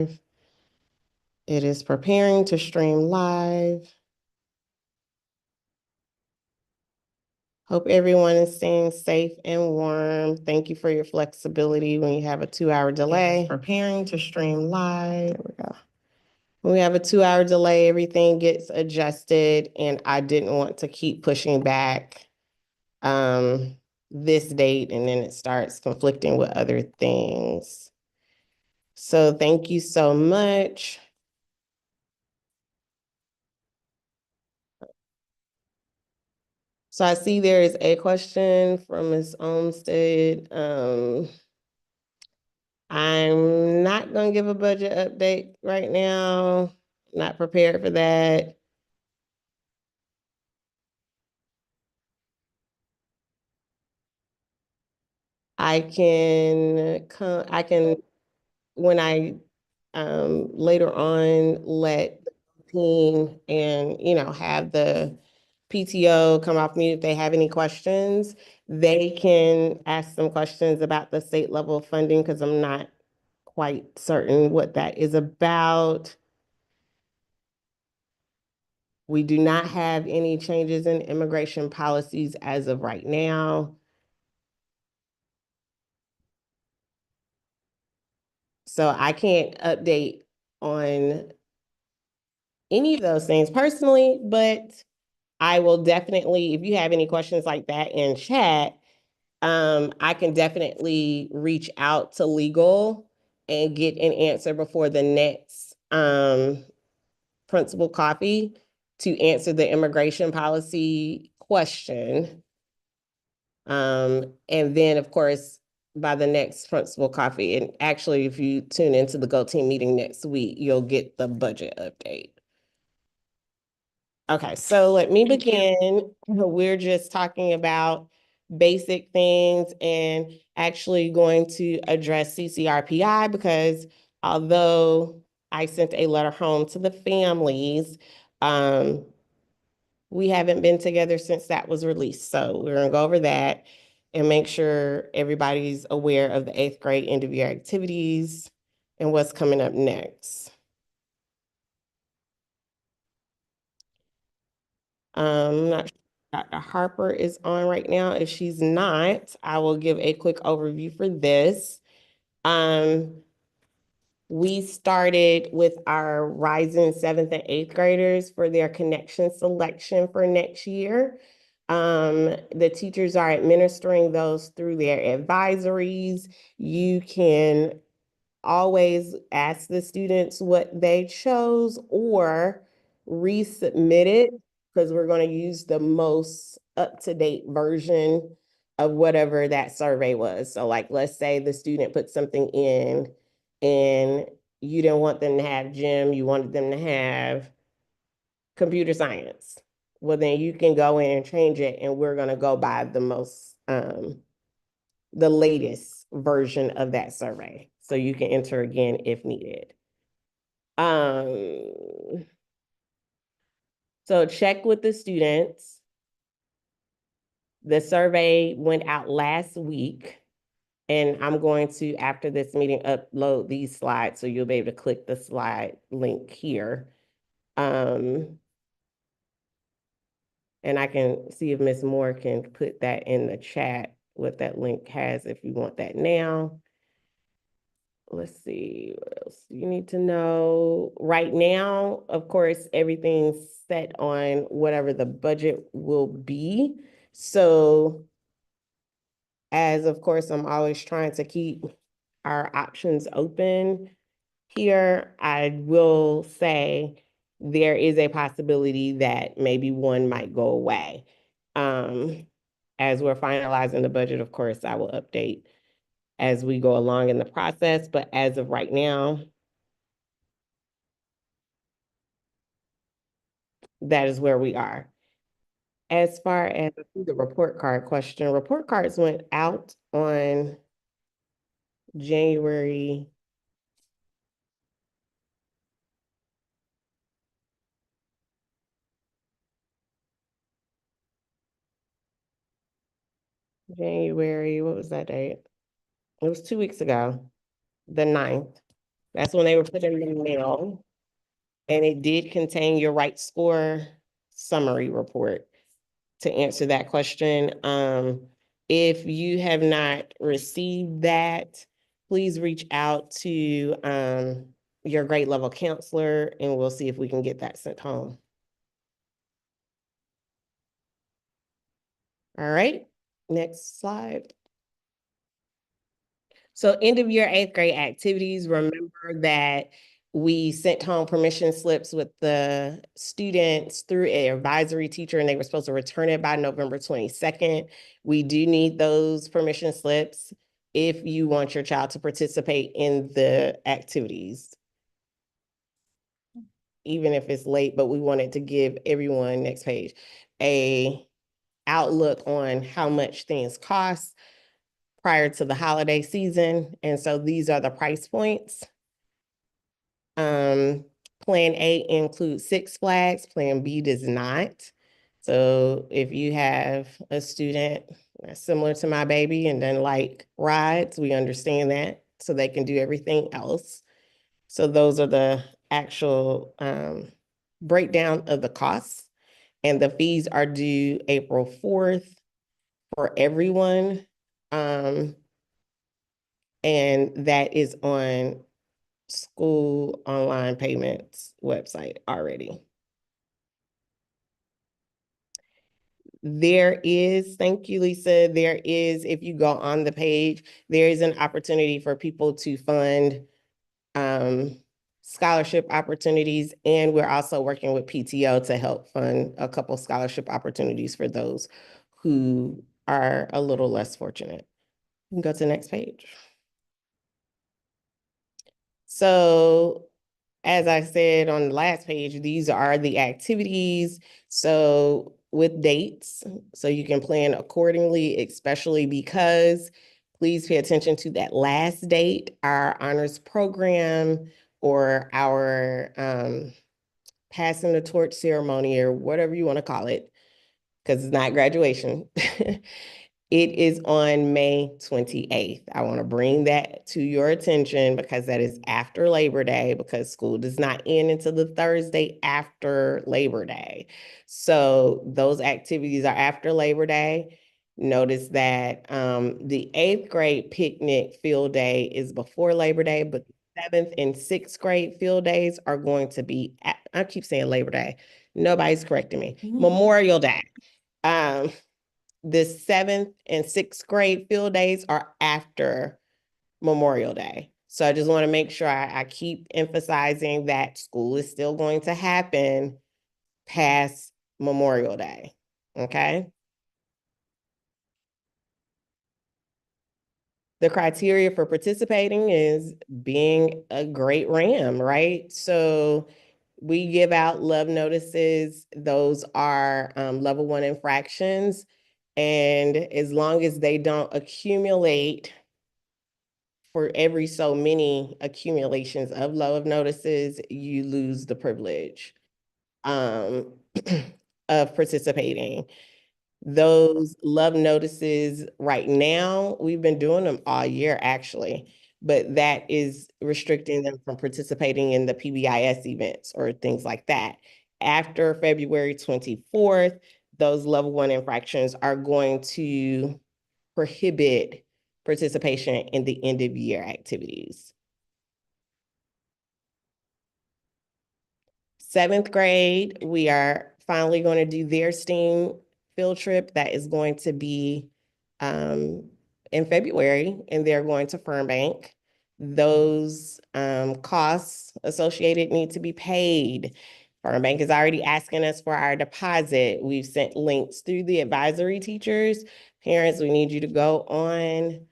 It is preparing to stream live. Hope everyone is staying safe and warm. Thank you for your flexibility when you have a 2-hour delay. Preparing to stream live. There we go. When we have a 2-hour delay, everything gets adjusted, and I didn't want to keep pushing back this date, and then it starts conflicting with other things. So thank you so much. So I see there is a question from Ms. Olmsted. I'm not gonna give a budget update right now. Not prepared for that. I can when I later on let the team and have the PTO come off mute if they have any questions. They can ask some questions about the state level funding because I'm not quite certain what that is about. We do not have any changes in immigration policies as of right now. So I can't update on any of those things personally, but I will definitely, if you have any questions like that in chat, I can definitely reach out to legal and get an answer before the next principal coffee to answer the immigration policy question. And then, of course, by the next principal coffee, and actually, if you tune into the Go Team meeting next week, you'll get the budget update. Okay, so let me begin. We're just talking about basic things and actually going to address CCRPI because although I sent a letter home to the families, we haven't been together since that was released. So we're gonna go over that and make sure everybody's aware of the 8th grade end of year activities and what's coming up next. Not sure Dr. Harper is on right now. If she's not, I will give a quick overview for this. We started with our rising 7th and 8th graders for their connection selection for next year. The teachers are administering those through their advisories. You can always ask the students what they chose or resubmit it because we're going to use the most up-to-date version of whatever that survey was. So like, let's say the student put something in and you didn't want them to have gym, you wanted them to have computer science. Well, then you can go in and change it, and we're going to go by the latest version of that survey. So you can enter again if needed. So check with the students. The survey went out last week, and I'm going to, after this meeting, upload these slides so you'll be able to click the slide link here. And I can see if Ms. Moore can put that in the chat, what that link has, if you want that now. Let's see, what else you need to know. Right now, of course, everything's set on whatever the budget will be. So as of course, I'm always trying to keep our options open here, I will say there is a possibility that maybe one might go away. As we're finalizing the budget, of course, I will update as we go along in the process, but as of right now, that is where we are. As far as the report card question, report cards went out on January. January, what was that date? It was 2 weeks ago, the 9th. That's when they were put in the mail. And it did contain your right score summary report to answer that question. If you have not received that, please reach out to your grade level counselor and we'll see if we can get that sent home. All right, next slide. So end of year 8th grade activities, remember that we sent home permission slips with the students through an advisory teacher and they were supposed to return it by November 22nd. We do need those permission slips if you want your child to participate in the activities. Even if it's late, but we wanted to give everyone, next page, a outlook on how much things cost prior to the holiday season. And so these are the price points. Plan A includes Six Flags, Plan B does not. So if you have a student similar to my baby and then like rides, we understand that. So they can do everything else. So those are the actual breakdown of the costs. And the fees are due April 4th for everyone. And that is on school online payments website already. There is, thank you, Lisa. There is, if you go on the page, there is an opportunity for people to fund scholarship opportunities. And we're also working with PTO to help fund a couple scholarship opportunities for those who are a little less fortunate. You can go to the next page. So as I said on the last page, these are the activities. So with dates, so you can plan accordingly, especially because please pay attention to that last date, our honors program or our passing the torch ceremony or whatever you want to call it, because it's not graduation. It is on May 28th. I want to bring that to your attention because that is after Labor Day, because school does not end until the Thursday after Labor Day. So those activities are after Labor Day. Notice that the 8th grade picnic field day is before Labor Day, but 7th and 6th grade field days are going to be, I keep saying Labor Day. Nobody's correcting me. Memorial Day. The 7th and 6th grade field days are after Memorial Day. So I just want to make sure I keep emphasizing that school is still going to happen past Memorial Day. Okay. The criteria for participating is being a great RAM, right? So we give out love notices. Those are level 1 infractions. And as long as they don't accumulate for every so many accumulations of love notices, you lose the privilege of participating. Those love notices right now, we've been doing them all year actually, but that is restricting them from participating in the PBIS events or things like that. After February 24th, those level 1 infractions are going to prohibit participation in the end of year activities. 7th grade, we are finally going to do their STEAM field trip. That is going to be in February, and they're going to Fernbank. Those costs associated need to be paid. Fernbank is already asking us for our deposit. We've sent links through the advisory teachers. Parents, we need you to go on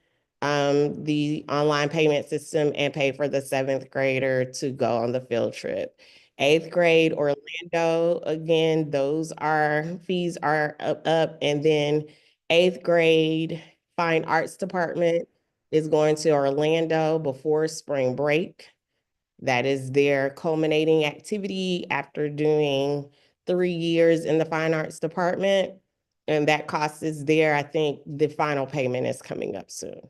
the online payment system and pay for the 7th grader to go on the field trip. 8th grade Orlando, again, those are fees are up. And then 8th grade fine arts department is going to Orlando before spring break. That is their culminating activity after doing 3 years in the fine arts department. And that cost is there. I think the final payment is coming up soon.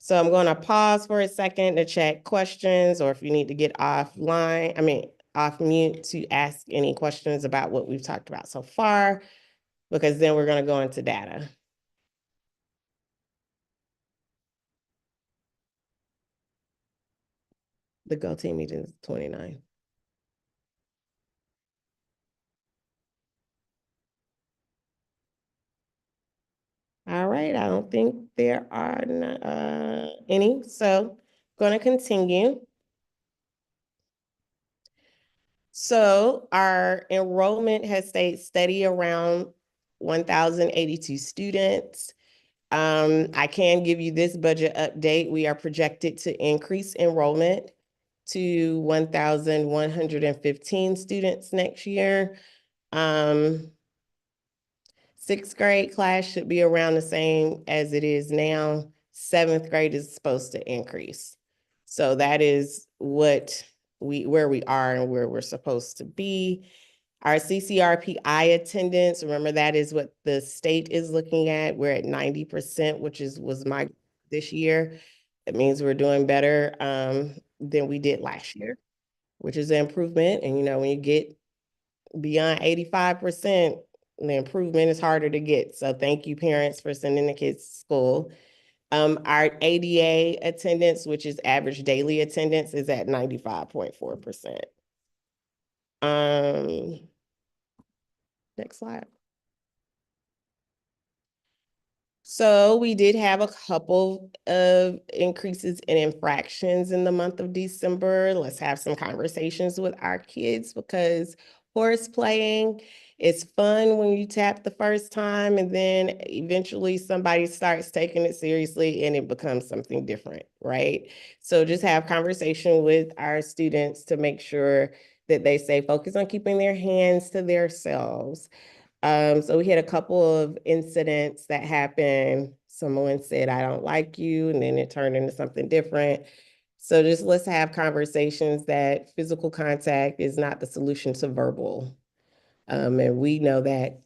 So I'm going to pause for a second to check questions, or if you need to get offline, off mute to ask any questions about what we've talked about so far, because then we're going to go into data. The Go Team meeting is 29. All right, I don't think there are any, so going to continue. So our enrollment has stayed steady around 1,082 students. I can give you this budget update. We are projected to increase enrollment to 1,115 students next year. Sixth grade class should be around the same as it is now. Seventh grade is supposed to increase. So that is where we are and where we're supposed to be. Our CCRPI attendance, remember that is what the state is looking at. We're at 90%, which was my this year. It means we're doing better than we did last year, which is an improvement. And when you get beyond 85%, the improvement is harder to get. So thank you, parents, for sending the kids to school. Our ADA attendance, which is average daily attendance, is at 95.4%. Next slide. So we did have a couple of increases in infractions in the month of December. Let's have some conversations with our kids, because horse playing is fun when you tap the first time, and then eventually somebody starts taking it seriously and it becomes something different, right? So just have conversation with our students to make sure that they stay focused on keeping their hands to themselves. So we had a couple of incidents that happened. Someone said, "I don't like you," and then it turned into something different. So just let's have conversations that physical contact is not the solution to verbal. And we know that,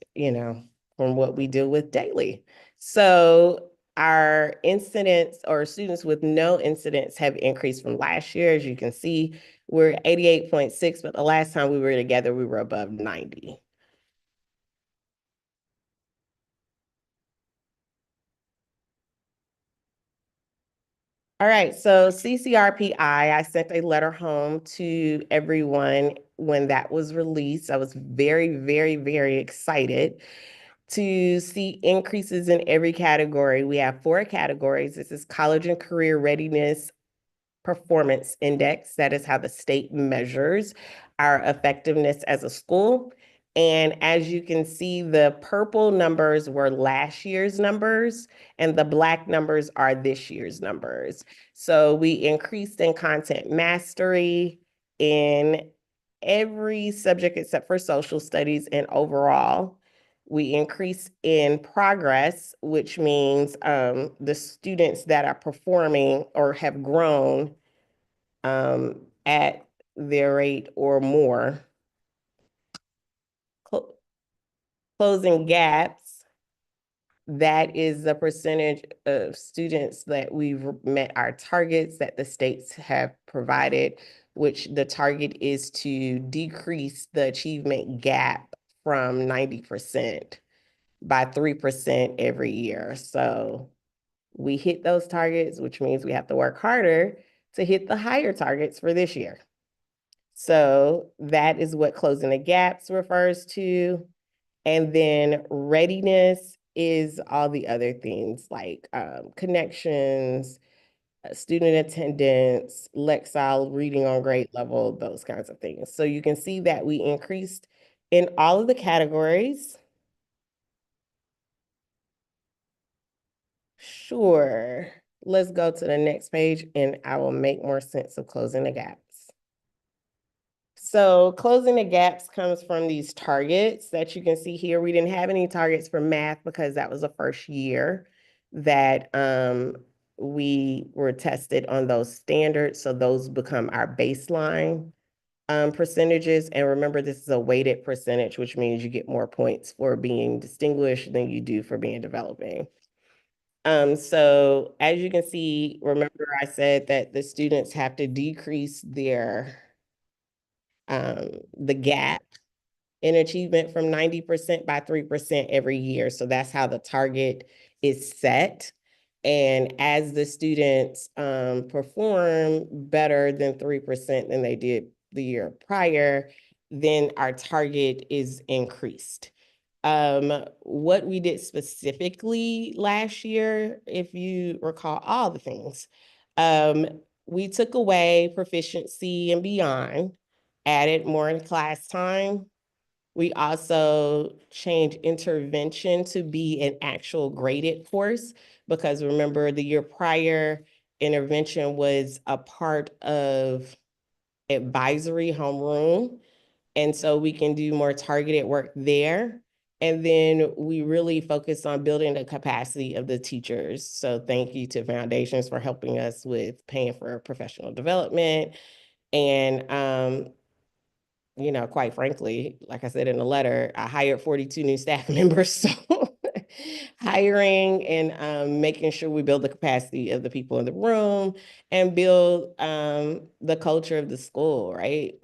from what we deal with daily. So our incidents, or students with no incidents, have increased from last year. As you can see, we're 88.6, but the last time we were together, we were above 90. All right, so CCRPI, I sent a letter home to everyone when that was released. I was very, very, very excited to see increases in every category. We have 4 categories. This is college and career readiness performance index. That is how the state measures our effectiveness as a school. And as you can see, the purple numbers were last year's numbers, and the black numbers are this year's numbers. So we increased in content mastery in every subject except for social studies, and overall. We increase in progress, which means the students that are performing or have grown at their rate or more. Closing gaps, that is the percentage of students that we've met our targets that the states have provided, which the target is to decrease the achievement gap from 90% by 3% every year. So we hit those targets, which means we have to work harder to hit the higher targets for this year. So that is what closing the gaps refers to. And then readiness is all the other things like connections, student attendance, Lexile, reading on grade level, those kinds of things. So you can see that we increased in all of the categories. Sure. Let's go to the next page and I will make more sense of closing the gaps. So closing the gaps comes from these targets that you can see here. We didn't have any targets for math because that was the first year that we were tested on those standards. So those become our baseline percentages. And remember, this is a weighted percentage, which means you get more points for being distinguished than you do for being developing. So as you can see, remember I said that the students have to decrease the gap in achievement from 90% by 3% every year. So that's how the target is set. And as the students perform better than 3% than they did the year prior, then our target is increased. What we did specifically last year, if you recall all the things, we took away proficiency and beyond, added more in class time. We also changed intervention to be an actual graded course because remember the year prior, intervention was a part of advisory homeroom. And so we can do more targeted work there. And then we really focus on building the capacity of the teachers. So thank you to Foundations for helping us with paying for professional development. And you know, quite frankly, like I said in the letter, I hired 42 new staff members. So hiring and making sure we build the capacity of the people in the room and build the culture of the school, right?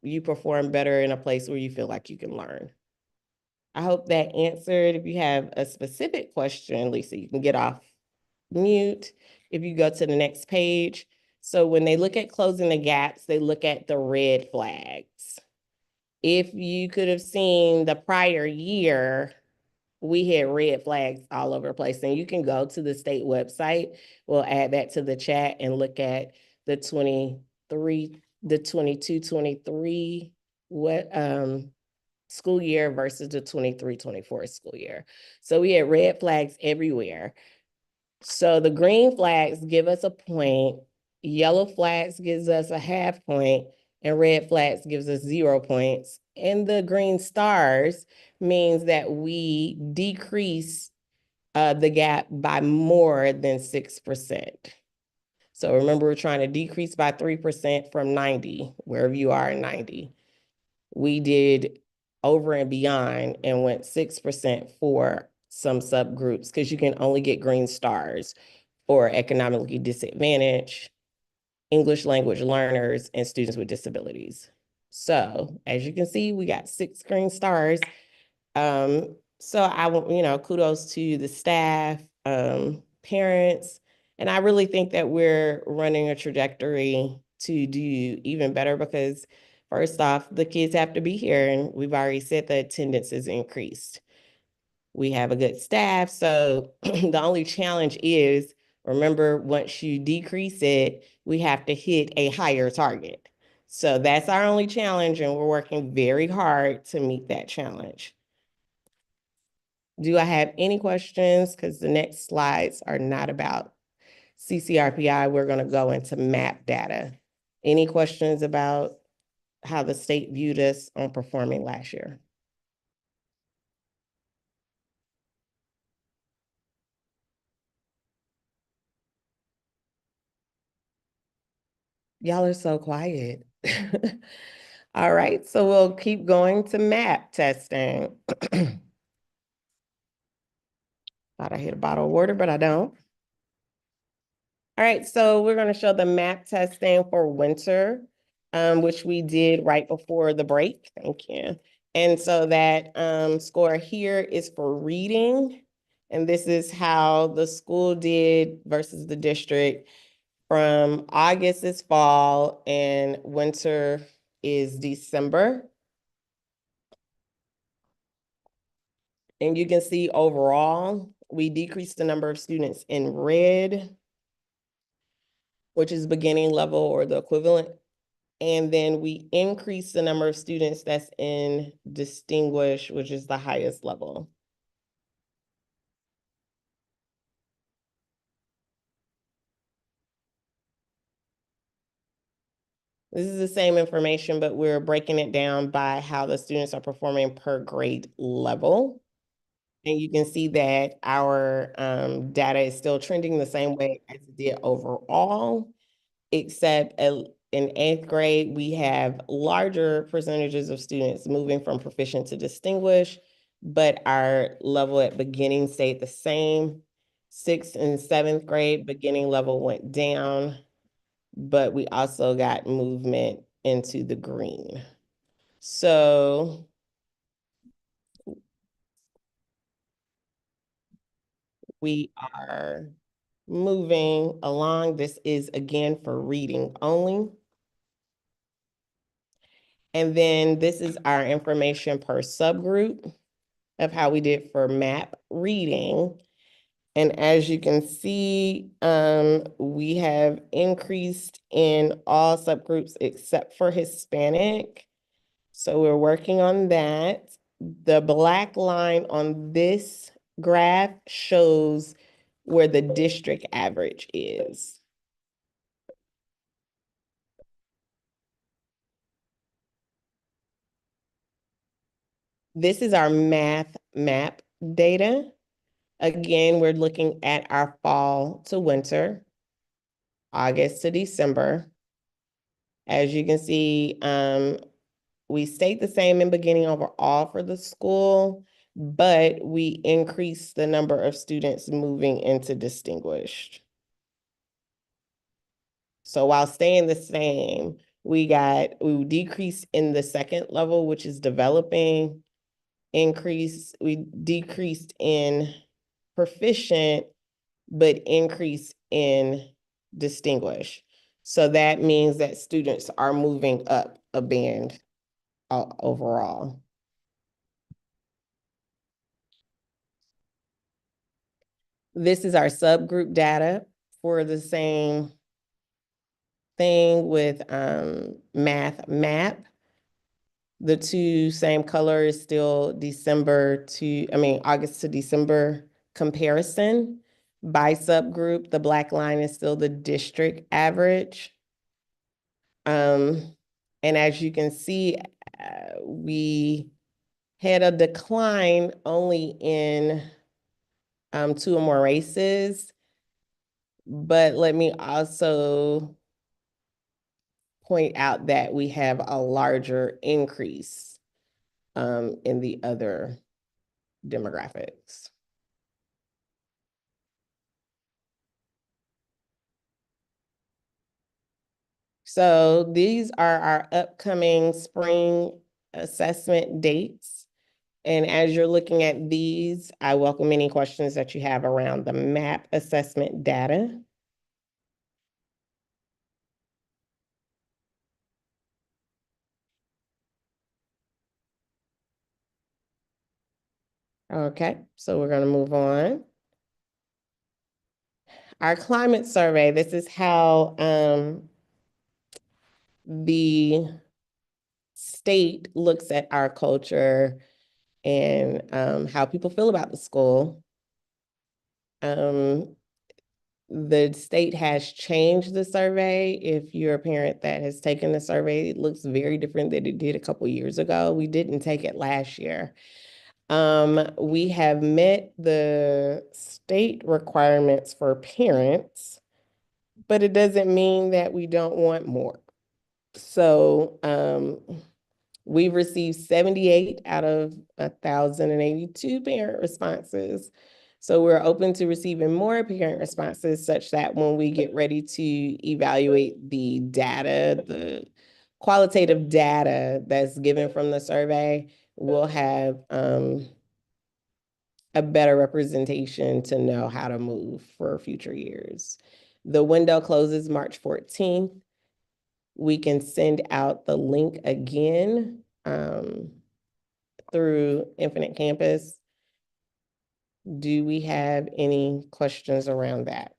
You perform better in a place where you feel like you can learn. I hope that answered. If you have a specific question, Lisa, you can get off mute. If you go to the next page. So when they look at closing the gaps, they look at the red flags. If you could have seen the prior year, we had red flags all over the place. And you can go to the state website. We'll add that to the chat and look at the 22-23 school year versus the 23-24 school year. So we had red flags everywhere. So the green flags give us a point, yellow flags gives us a half point, and red flags gives us 0 points. And the green stars means that we decrease the gap by more than 6%. So remember, we're trying to decrease by 3% from 90, wherever you are in 90. We did over and beyond and went 6% for some subgroups because you can only get green stars or economically disadvantaged, English language learners, and students with disabilities. So as you can see, we got 6 green stars. So I want, you know, kudos to the staff, parents, and I really think that we're running a trajectory to do even better because first off, the kids have to be here, and we've already said the attendance is increased. We have a good staff, so the only challenge is, remember, once you decrease it, we have to hit a higher target. So that's our only challenge, and we're working very hard to meet that challenge. Do I have any questions? Because the next slides are not about CCRPI. We're going to go into MAP data. Any questions about how the state viewed us on performing last year? Y'all are so quiet. All right, so we'll keep going to MAP testing. Thought I hit a bottle of water, but I don't. All right, so we're going to show the MAP testing for winter, which we did right before the break. Thank you. And so that score here is for reading. And this is how the school did versus the district. From August is fall and winter is December. And you can see overall, we decreased the number of students in red, which is beginning level or the equivalent. And then we increase the number of students that's in distinguished, which is the highest level. This is the same information, but we're breaking it down by how the students are performing per grade level. And you can see that our data is still trending the same way as it did overall, except in 8th grade, we have larger percentages of students moving from proficient to distinguished, but our level at beginning stayed the same. Sixth and seventh grade beginning level went down, but we also got movement into the green. So we are moving along. This is again for reading only. And then this is our information per subgroup of how we did for map reading. And as you can see, we have increased in all subgroups except for Hispanic. So we're working on that. The black line on this graph shows where the district average is. This is our math map data. Again, we're looking at our fall to winter, August to December. As you can see, we stayed the same in beginning overall for the school, but we increased the number of students moving into distinguished. So while staying the same, we decreased in the second level, which is developing, we decreased in proficient, but increase in distinguished. So that means that students are moving up a band overall. This is our subgroup data for the same thing with math map. The two same color is still August to December comparison. By subgroup, the black line is still the district average. And as you can see, we had a decline only in two or more races. But let me also point out that we have a larger increase in the other demographics. So these are our upcoming spring assessment dates. And as you're looking at these, I welcome any questions that you have around the MAP assessment data. Okay, so we're going to move on. Our climate survey, this is how the state looks at our culture and how people feel about the school. The state has changed the survey. If you're a parent that has taken the survey, it looks very different than it did a couple years ago. We didn't take it last year. We have met the state requirements for parents, but it doesn't mean that we don't want more. So we've received 78 out of 1,082 parent responses. So we're open to receiving more parent responses such that when we get ready to evaluate the data, the qualitative data that's given from the survey, we'll have a better representation to know how to move for future years. The window closes March 14th. We can send out the link again through Infinite Campus. Do we have any questions around that?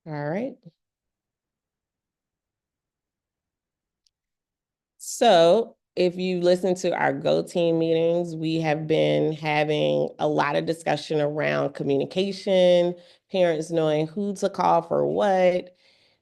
All right. So if you listen to our Go Team meetings, we have been having a lot of discussion around communication, parents knowing who to call for what,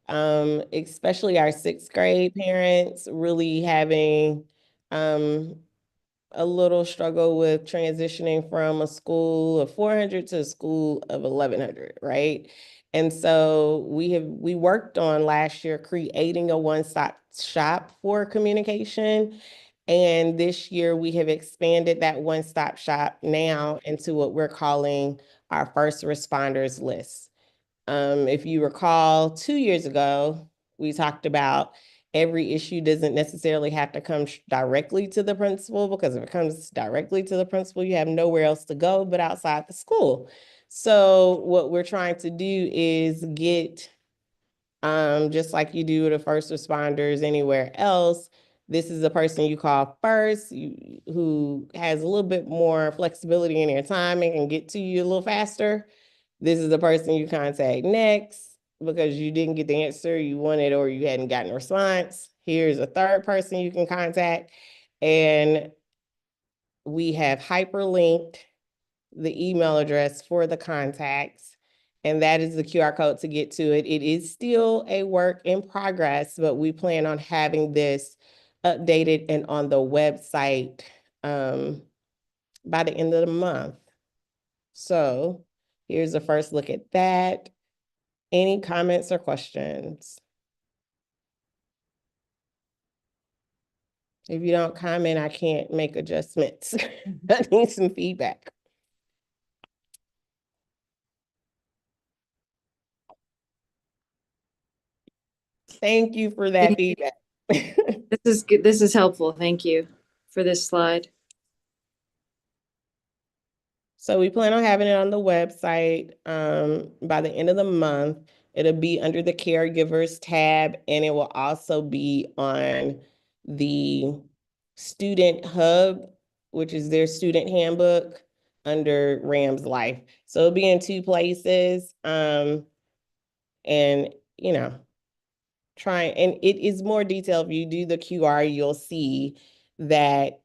especially our sixth grade parents really having a little struggle with transitioning from a school of 400 to a school of 1,100, right? And so we worked on last year creating a one-stop shop for communication. And this year we have expanded that one-stop shop now into what we're calling our first responders list. If you recall, 2 years ago, we talked about every issue doesn't necessarily have to come directly to the principal, because if it comes directly to the principal, you have nowhere else to go but outside the school. So what we're trying to do is get, just like you do with the first responders anywhere else, this is the person you call first, who has a little bit more flexibility in their time and can get to you a little faster. This is the person you contact next because you didn't get the answer you wanted or you hadn't gotten a response. Here's a third person you can contact. And we have hyperlinked the email address for the contacts, and that is the QR code to get to it. It is still a work in progress, but we plan on having this updated and on the website by the end of the month. So here's a first look at that. Any comments or questions? If you don't comment, I can't make adjustments. I need some feedback. Thank you for that feedback. This is good. This is helpful. Thank you for this slide. So we plan on having it on the website by the end of the month. It'll be under the caregivers tab, and it will also be on the student hub, which is their student handbook under Rams Life. So it'll be in two places. And you know, and it is more detailed. If you do the QR, you'll see that,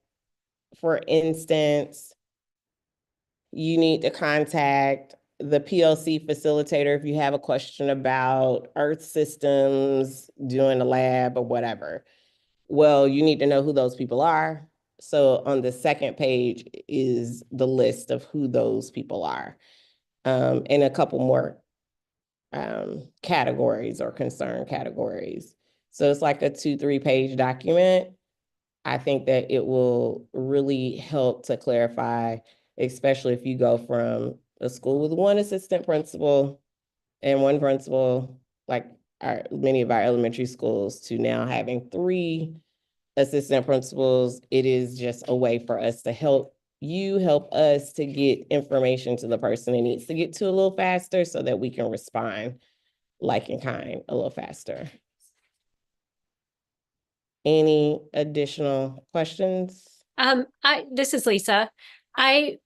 for instance, you need to contact the PLC facilitator if you have a question about earth systems, doing a lab or whatever. Well, you need to know who those people are. So on the second page is the list of who those people are, and a couple more categories or concern categories. So it's like a 2-3 page document. I think that it will really help to clarify, especially if you go from a school with one assistant principal and one principal, like many of our elementary schools, to now having 3 assistant principals. It is just a way for us to help us to get information to the person it needs to get to a little faster so that we can respond like in kind a little faster. Any additional questions? This is Lisa. I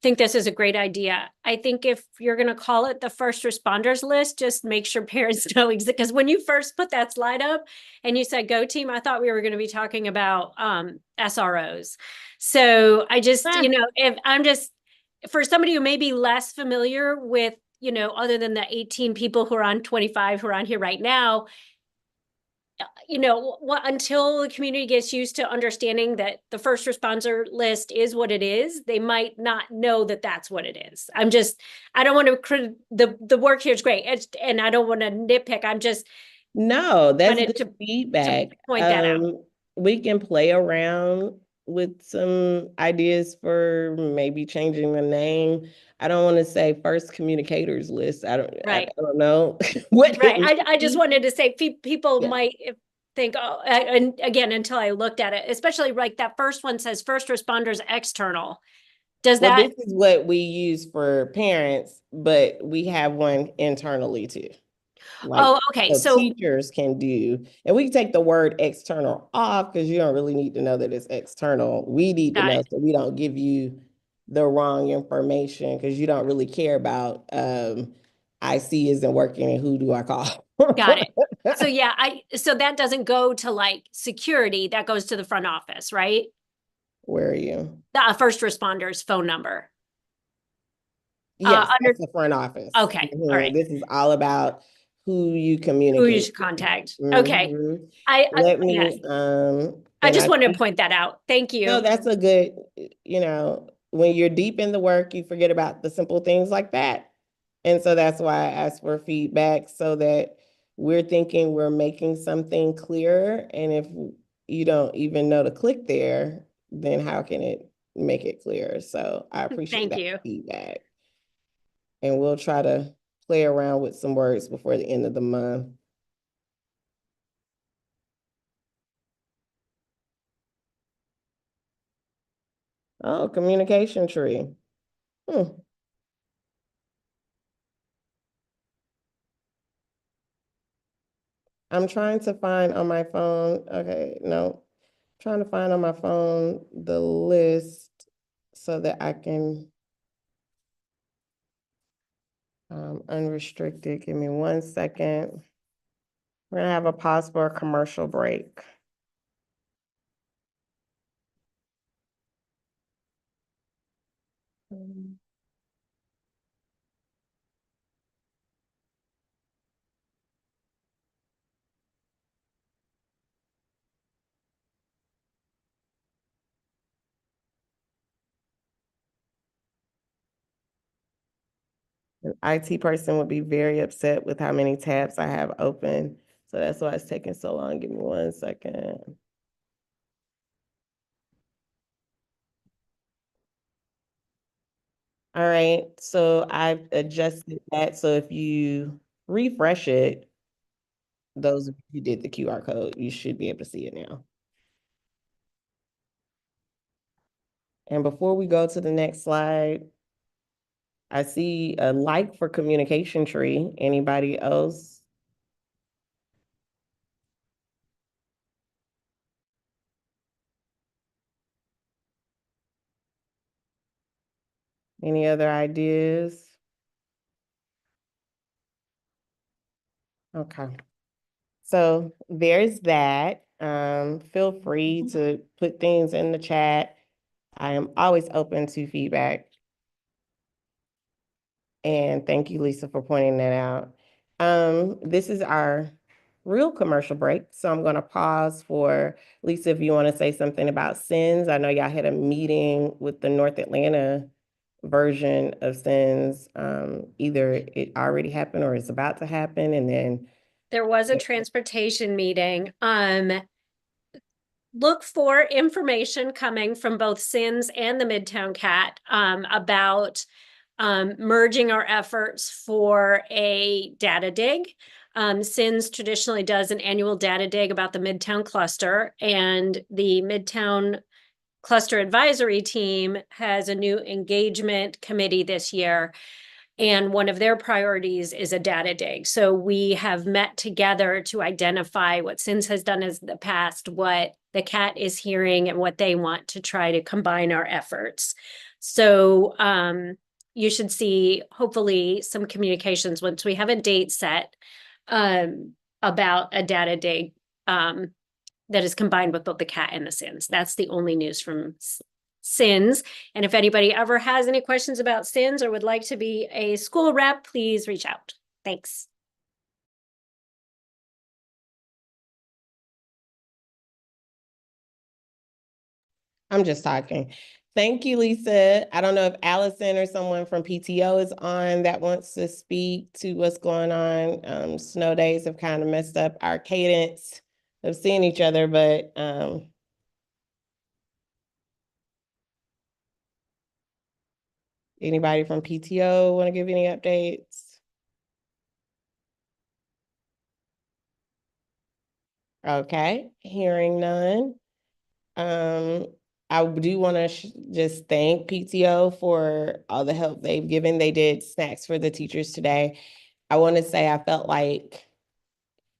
think this is a great idea. I think if you're going to call it the first responders list, just make sure parents know because when you first put that slide up and you said go team, I thought we were going to be talking about SROs. So I just, if I'm just, for somebody who may be less familiar with, other than the 18 people who are on 25 who are on here right now, until the community gets used to understanding that the first responder list is what it is, they might not know that that's what it is. I don't want to, the work here is great. And I don't want to nitpick. I'm just. No, that's good feedback. To point that out. We can play around with some ideas for maybe changing the name. I don't want to say first communicators list. I don't know what. Right. I just wanted to say people might think, oh, and again, until I looked at it, especially like that first one says first responders external. Does that? This is what we use for parents, but we have one internally too. Okay. So teachers can do, and we can take the word external off because you don't really need to know that it's external. We need to know so we don't give you the wrong information because you don't really care about IC isn't working and who do I call? Got it. So yeah, so that doesn't go to like security, that goes to the front office, right? Where are you? The first responders phone number. Yes, that's the front office. Okay. All right. This is all about who you communicate. Who you should contact. Okay. Let me I just wanted to point that out. Thank you. No, that's a good, when you're deep in the work, you forget about the simple things like that. And so that's why I asked for feedback so that we're thinking we're making something clearer. And if you don't even know to click there, then how can it make it clear? So I appreciate Thank that you. feedback. And we'll try to play around with some words before the end of the month. Oh, communication tree. Hmm. I'm trying to find on my phone. Okay, no. Trying to find on my phone the list so that I can unrestricted. Give me 1 second. We're gonna have a pause for a commercial break. An IT person would be very upset with how many tabs I have open. So that's why it's taking so long. Give me 1 second. All right, so I've adjusted that. So if you refresh it, those of you who did the QR code, you should be able to see it now. And before we go to the next slide, I see a like for communication tree. Anybody else? Any other ideas? Okay. So there's that. Feel free to put things in the chat. I am always open to feedback. And thank you, Lisa, for pointing that out. This is our real commercial break. So I'm gonna pause for Lisa, if you want to say something about SENS. I know y'all had a meeting with the North Atlanta version of SENS. Either it already happened or it's about to happen, and then There was a transportation meeting. Look for information coming from both SINS and the Midtown Cat about merging our efforts for a data dig. SINS traditionally does an annual data dig about the Midtown cluster, and the Midtown Cluster Advisory Team has a new engagement committee this year. And one of their priorities is a data dig. So we have met together to identify what SINS has done in the past, what the CAT is hearing, and what they want to try to combine our efforts. So you should see, hopefully, some communications once we have a date set about a data dig that is combined with both the CAT and the SINS. That's the only news from SINS. And if anybody ever has any questions about SINS or would like to be a school rep, please reach out. Thanks. I'm just talking. Thank you, Lisa. I don't know if Allison or someone from PTO is on that wants to speak to what's going on. Snow days have kind of messed up our cadence of seeing each other, but anybody from PTO want to give any updates? Okay, hearing none. I do want to just thank PTO for all the help they've given. They did snacks for the teachers today. I want to say I felt like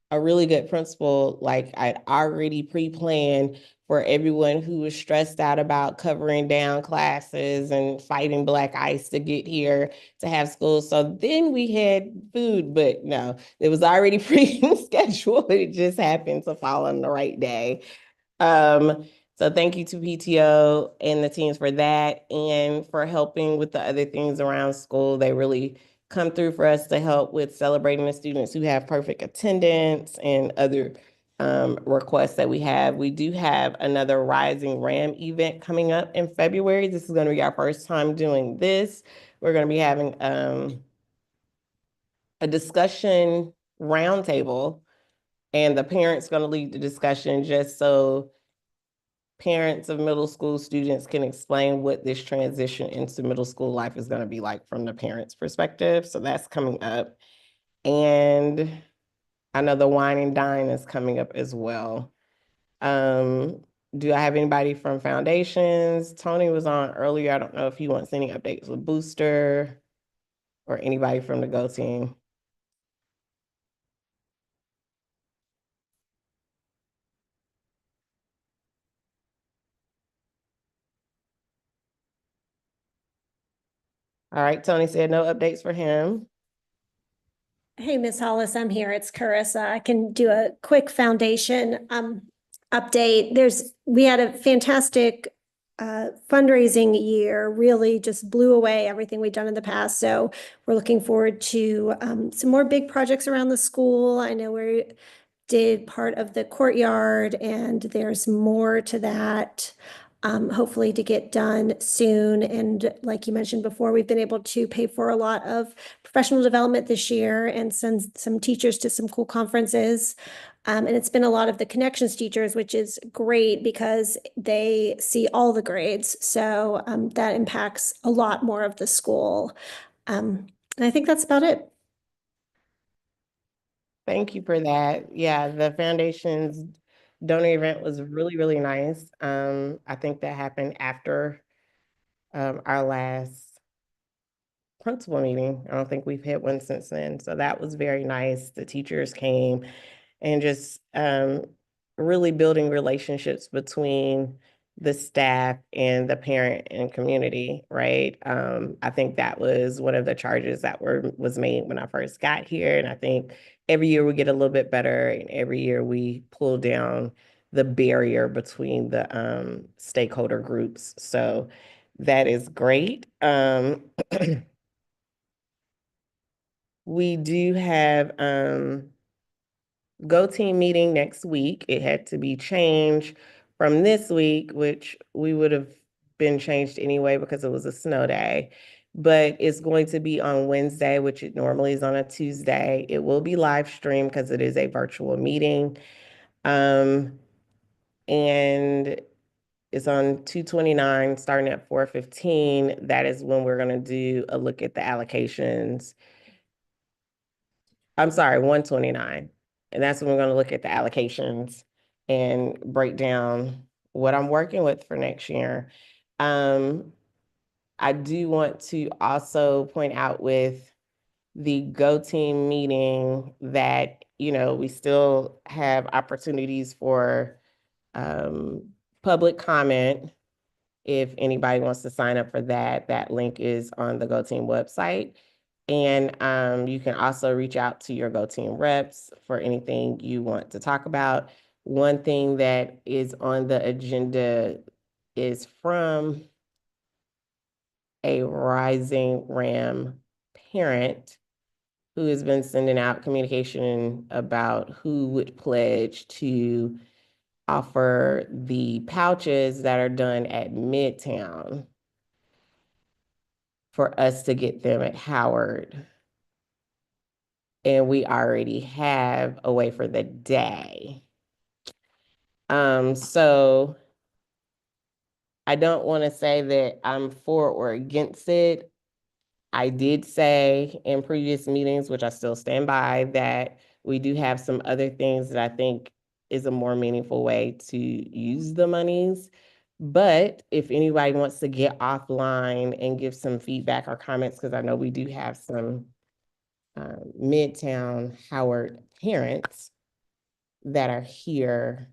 a really good principal, like I'd already pre-planned for everyone who was stressed out about covering down classes and fighting black ice to get here to have school. So then we had food, but no, it was already pre-scheduled. It just happened to fall on the right day. So thank you to PTO and the teams for that and for helping with the other things around school. They really come through for us to help with celebrating the students who have perfect attendance and other requests that we have. We do have another Rising RAM event coming up in February. This is going to be our first time doing this. We're going to be having a discussion roundtable, and the parents going to lead the discussion just so parents of middle school students can explain what this transition into middle school life is going to be like from the parents' perspective. So that's coming up. And I know the wine and dine is coming up as well. Do I have anybody from foundations? Tony was on earlier. I don't know if he wants any updates with Booster or anybody from the Go team. All right, Tony said no updates for him. Hey, Miss Hollis, I'm here. It's Carissa. I can do a quick foundation update. We had a fantastic fundraising year, really just blew away everything we've done in the past. So we're looking forward to some more big projects around the school. I know we did part of the courtyard and there's more to that. Hopefully to get done soon. And like you mentioned before, we've been able to pay for a lot of professional development this year and send some teachers to some cool conferences. And it's been a lot of the connections teachers, which is great because they see all the grades. So that impacts a lot more of the school. And I think that's about it. Thank you for that. Yeah, the foundation's donor event was really, really nice. I think that happened after our last principal meeting. I don't think we've had one since then. So that was very nice. The teachers came and just really building relationships between the staff and the parent and community, right? I think that was one of the charges that was made when I first got here. And I think every year we get a little bit better, and every year we pull down the barrier between the stakeholder groups. So that is great. We do have Go team meeting next week. It had to be changed from this week, which we would have been changed anyway because it was a snow day. But it's going to be on Wednesday, which it normally is on a Tuesday. It will be live streamed because it is a virtual meeting. And it's on 2/29, starting at 4:15. That is when we're going to do a look at the allocations. I'm sorry, 1/29. And that's when we're going to look at the allocations and break down what I'm working with for next year. I do want to also point out with the Go team meeting that, we still have opportunities for public comment. If anybody wants to sign up for that, that link is on the Go team website. And you can also reach out to your Go team reps for anything you want to talk about. One thing that is on the agenda is from a Rising Ram parent who has been sending out communication about who would pledge to offer the pouches that are done at Midtown for us to get them at Howard. And we already have a way for the day. So I don't want to say that I'm for or against it. I did say in previous meetings, which I still stand by, that we do have some other things that I think is a more meaningful way to use the monies. But if anybody wants to get offline and give some feedback or comments, because I know we do have some Midtown Howard parents that are here.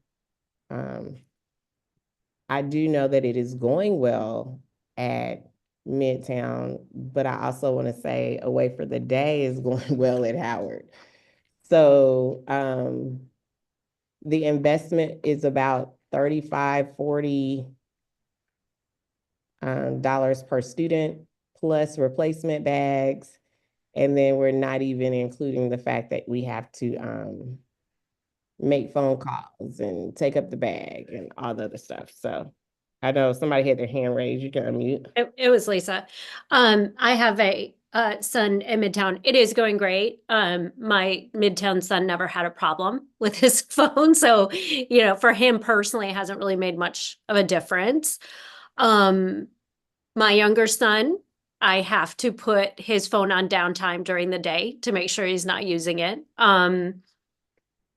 I do know that it is going well at Midtown, but I also want to say Away for the Day is going well at Howard. So the investment is about $35, $40 dollars per student plus replacement bags. And then we're not even including the fact that we have to make phone calls and take up the bag and all the other stuff. So I know somebody had their hand raised. You can unmute. It was Lisa. I have a son in Midtown. It is going great. My Midtown son never had a problem with his phone. So, for him personally, it hasn't really made much of a difference. My younger son, I have to put his phone on downtime during the day to make sure he's not using it. And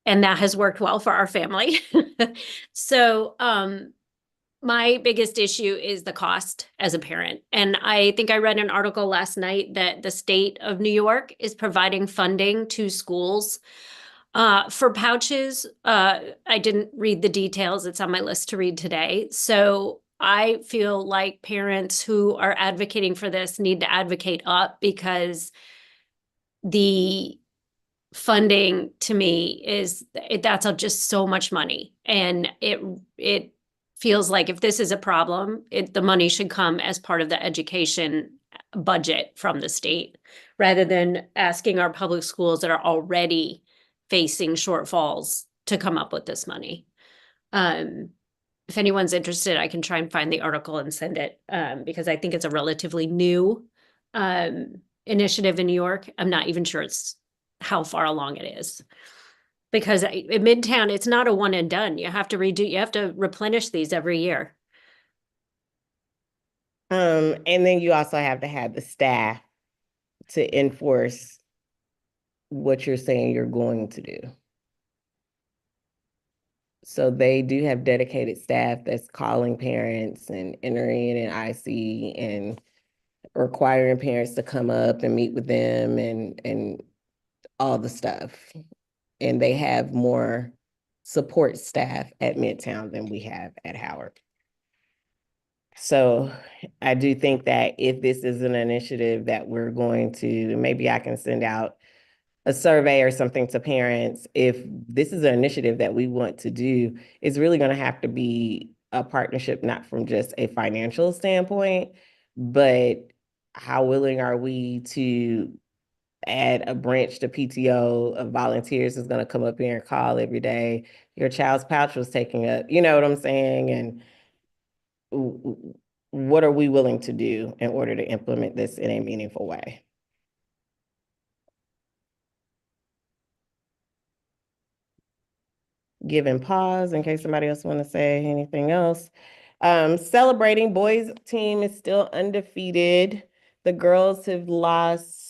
that has worked well for our family. So, my biggest issue is the cost as a parent. And I think I read an article last night that the state of New York is providing funding to schools for pouches. I didn't read the details. It's on my list to read today. So I feel like parents who are advocating for this need to advocate up, because the funding to me that's just so much money. And it feels like if this is a problem, the money should come as part of the education budget from the state, rather than asking our public schools that are already facing shortfalls to come up with this money. If anyone's interested, I can try and find the article and send it, because I think it's a relatively new initiative in New York. I'm not even sure how far along it is. Because in Midtown, it's not a one and done. You have to replenish these every year. And then you also have to have the staff to enforce what you're saying you're going to do. So they do have dedicated staff that's calling parents and entering it in IC and requiring parents to come up and meet with them and all the stuff. And they have more support staff at Midtown than we have at Howard. So I do think that if this is an initiative that we're going to, maybe I can send out a survey or something to parents. If this is an initiative that we want to do, it's really going to have to be a partnership, not from just a financial standpoint, but how willing are we to add a branch to PTO of volunteers is going to come up here and call every day. Your child's pouch was taking up, you know what I'm saying? And what are we willing to do in order to implement this in a meaningful way? Giving pause in case somebody else want to say anything else. Celebrating, boys team is still undefeated. The girls have lost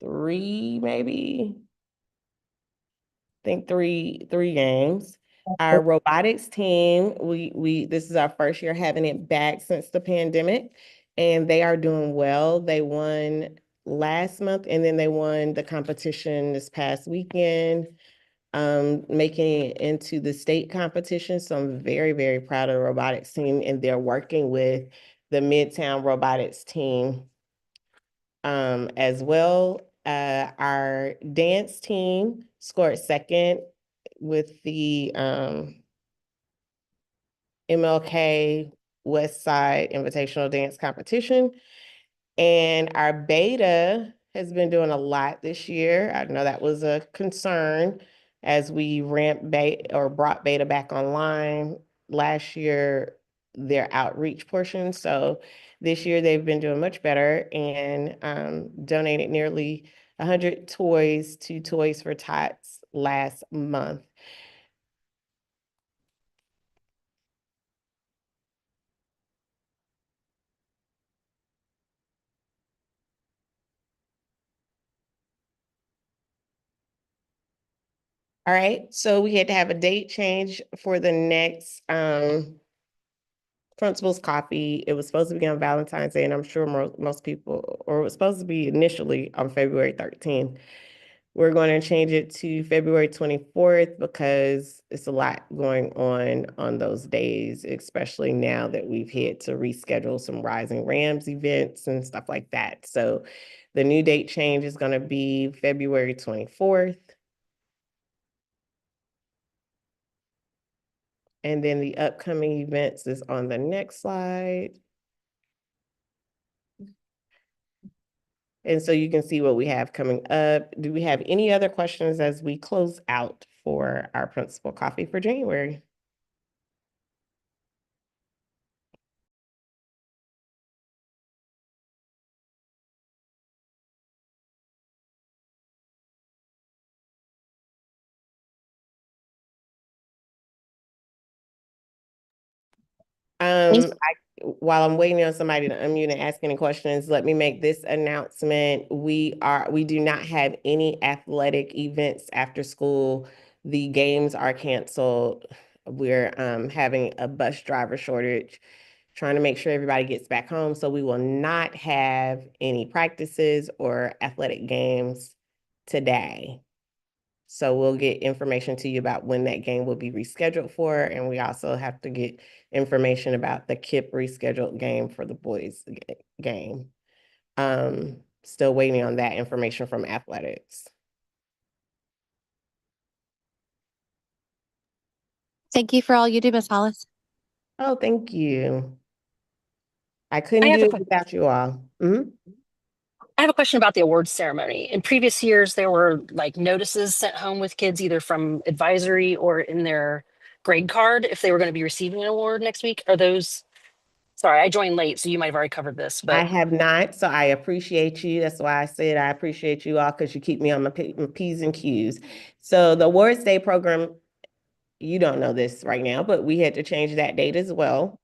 3, maybe. I think three games. Our robotics team, this is our first year having it back since the pandemic, and they are doing well. They won last month, and then they won the competition this past weekend, making it into the state competition. So I'm very, very proud of the robotics team, and they're working with the Midtown robotics team as well. Our dance team scored second with the MLK West Side Invitational Dance Competition. And our beta has been doing a lot this year. I know that was a concern as we ramped beta or brought beta back online last year, their outreach portion. So this year they've been doing much better and donated nearly 100 toys to Toys for Tots last month. All right, so we had to have a date change for the next Principal's Coffee. It was supposed to be on Valentine's Day, and I'm sure most people, or it was supposed to be initially on February 13th. We're going to change it to February 24th because it's a lot going on those days, especially now that we've had to reschedule some Rising Rams events and stuff like that. So the new date change is going to be February 24th. And then the upcoming events is on the next slide. And so you can see what we have coming up. Do we have any other questions as we close out for our Principal Coffee for January? While I'm waiting on somebody to unmute and ask any questions, let me make this announcement. We do not have any athletic events after school. The games are canceled. We're having a bus driver shortage, trying to make sure everybody gets back home. So we will not have any practices or athletic games today. So we'll get information to you about when that game will be rescheduled for, and we also have to get information about the KIPP rescheduled game for the boys game. Still waiting on that information from athletics. Thank you for all you do, Ms. Hollis. Oh, thank you. I couldn't have do a it que- without you all. Mhm. I have a question about the awards ceremony. In previous years, there were like notices sent home with kids either from advisory or in their grade card if they were going to be receiving an award next week. Are those, sorry, I joined late, so you might have already covered this, I but have not, so I appreciate you. That's why I said I appreciate you all because you keep me on my P's and Q's. So the Awards Day program, you don't know this right now, but we had to change that date as well.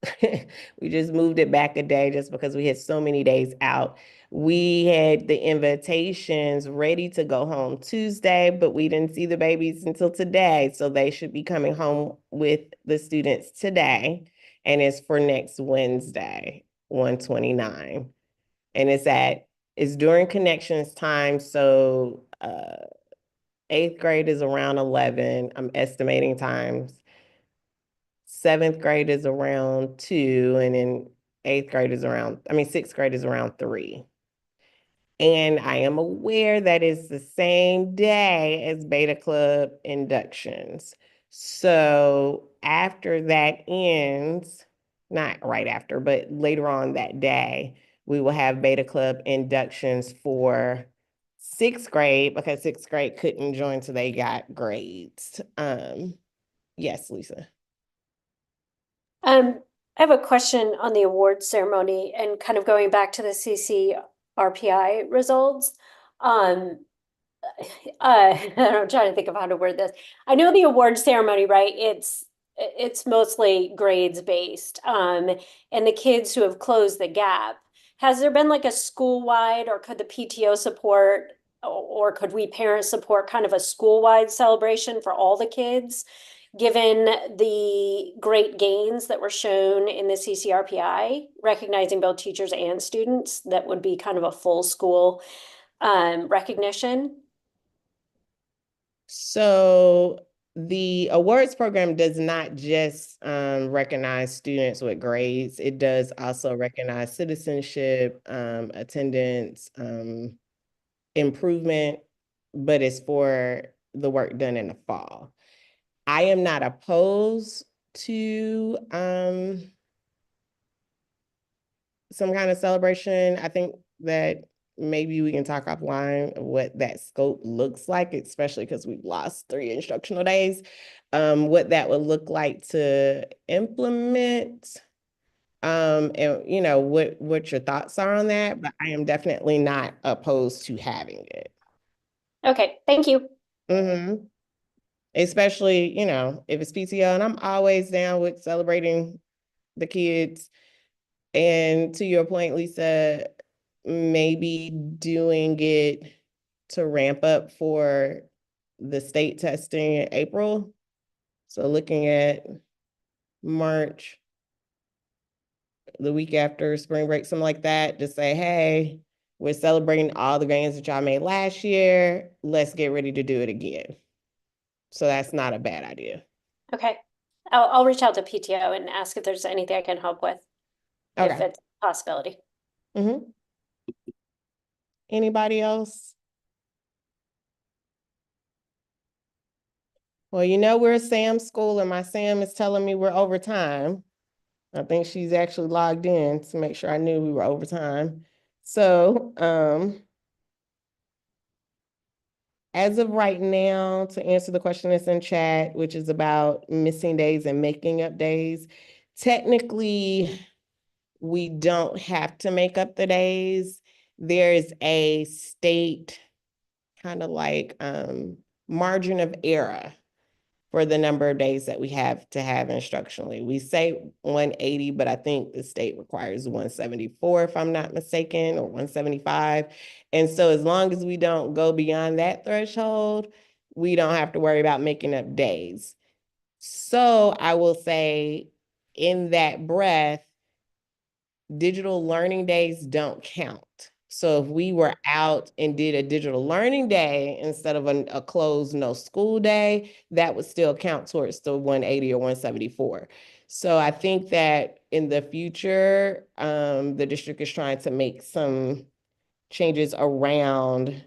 We just moved it back a day just because we had so many days out. We had the invitations ready to go home Tuesday, but we didn't see the babies until today. So they should be coming home with the students today. And it's for next Wednesday, 1/29. And it's during connections time. So 8th grade is around 11. I'm estimating times. 7th grade is around 2, and then 6th grade is around 3. And I am aware that it's the same day as Beta Club inductions. So after that ends, not right after, but later on that day, we will have Beta Club inductions for 6th grade because 6th grade couldn't join till they got grades. Yes, Lisa. I have a question on the award ceremony and kind of going back to the CCRPI results. I'm trying to think of how to word this. I know the award ceremony, right? It's mostly grades based. And the kids who have closed the gap, has there been like a school-wide, or could the PTO support, or could we parents support kind of a school-wide celebration for all the kids? Given the great gains that were shown in the CCRPI, recognizing both teachers and students, that would be kind of a full school recognition. So the awards program does not just recognize students with grades. It does also recognize citizenship, attendance, improvement, but it's for the work done in the fall. I am not opposed to some kind of celebration. I think that maybe we can talk offline of what that scope looks like, especially because we've lost 3 instructional days. What that would look like to implement. And you know, what your thoughts are on that, but I am definitely not opposed to having it. Okay, thank you. Especially, you know, if it's PTO, and I'm always down with celebrating the kids. And to your point, Lisa, maybe doing it to ramp up for the state testing in April. So looking at March, the week after spring break, something like that, to say, hey, we're celebrating all the gains that y'all made last year. Let's get ready to do it again. So that's not a bad idea. Okay, I'll reach out to PTO and ask if there's anything I can help with. If Okay. it's a possibility. Anybody else? Well, you know, we're a Sam school, and my Sam is telling me we're over time. I think she's actually logged in to make sure I knew we were over time. So, as of right now, to answer the question that's in chat, which is about missing days and making up days, technically, we don't have to make up the days. There's a state kind of like margin of error for the number of days that we have to have instructionally. We say 180, but I think the state requires 174, if I'm not mistaken, or 175. And so as long as we don't go beyond that threshold, we don't have to worry about making up days. So I will say in that breath, digital learning days don't count. So if we were out and did a digital learning day instead of a closed no school day, that would still count towards the 180 or 174. So I think that in the future, the district is trying to make some changes around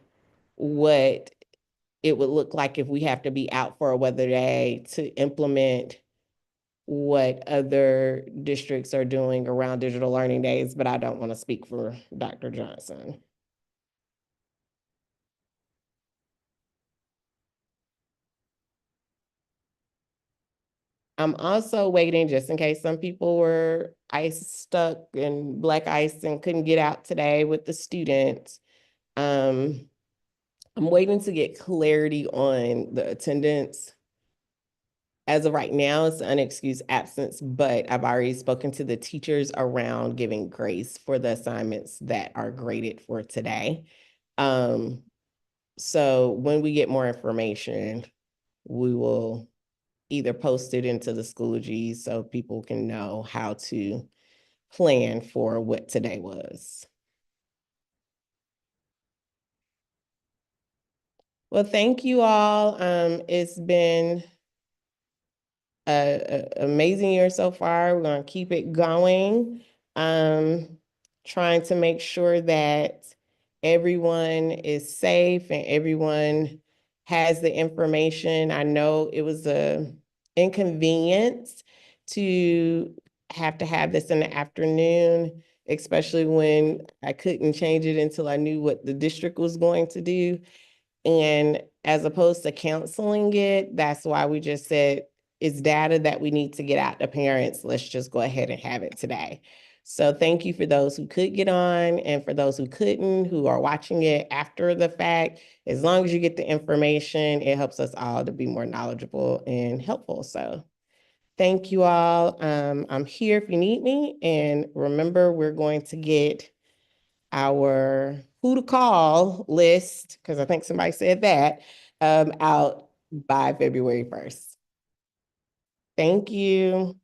what it would look like if we have to be out for a weather day to implement what other districts are doing around digital learning days, but I don't want to speak for Dr. Johnson. I'm also waiting just in case some people were ice stuck and black ice and couldn't get out today with the students. I'm waiting to get clarity on the attendance. As of right now, it's unexcused absence, but I've already spoken to the teachers around giving grace for the assignments that are graded for today. So when we get more information, we will either post it into the Schoology so people can know how to plan for what today was. Well, thank you all. It's been an amazing year so far. We're going to keep it going. Trying to make sure that everyone is safe and everyone has the information. I know it was a inconvenience to have this in the afternoon, especially when I couldn't change it until I knew what the district was going to do. And as opposed to canceling it, that's why we just said it's data that we need to get out to parents. Let's just go ahead and have it today. So thank you for those who could get on and for those who couldn't, who are watching it after the fact. As long as you get the information, it helps us all to be more knowledgeable and helpful. So thank you all. I'm here if you need me. And remember, we're going to get our who to call list, because I think somebody said that, out by February 1st. Thank you.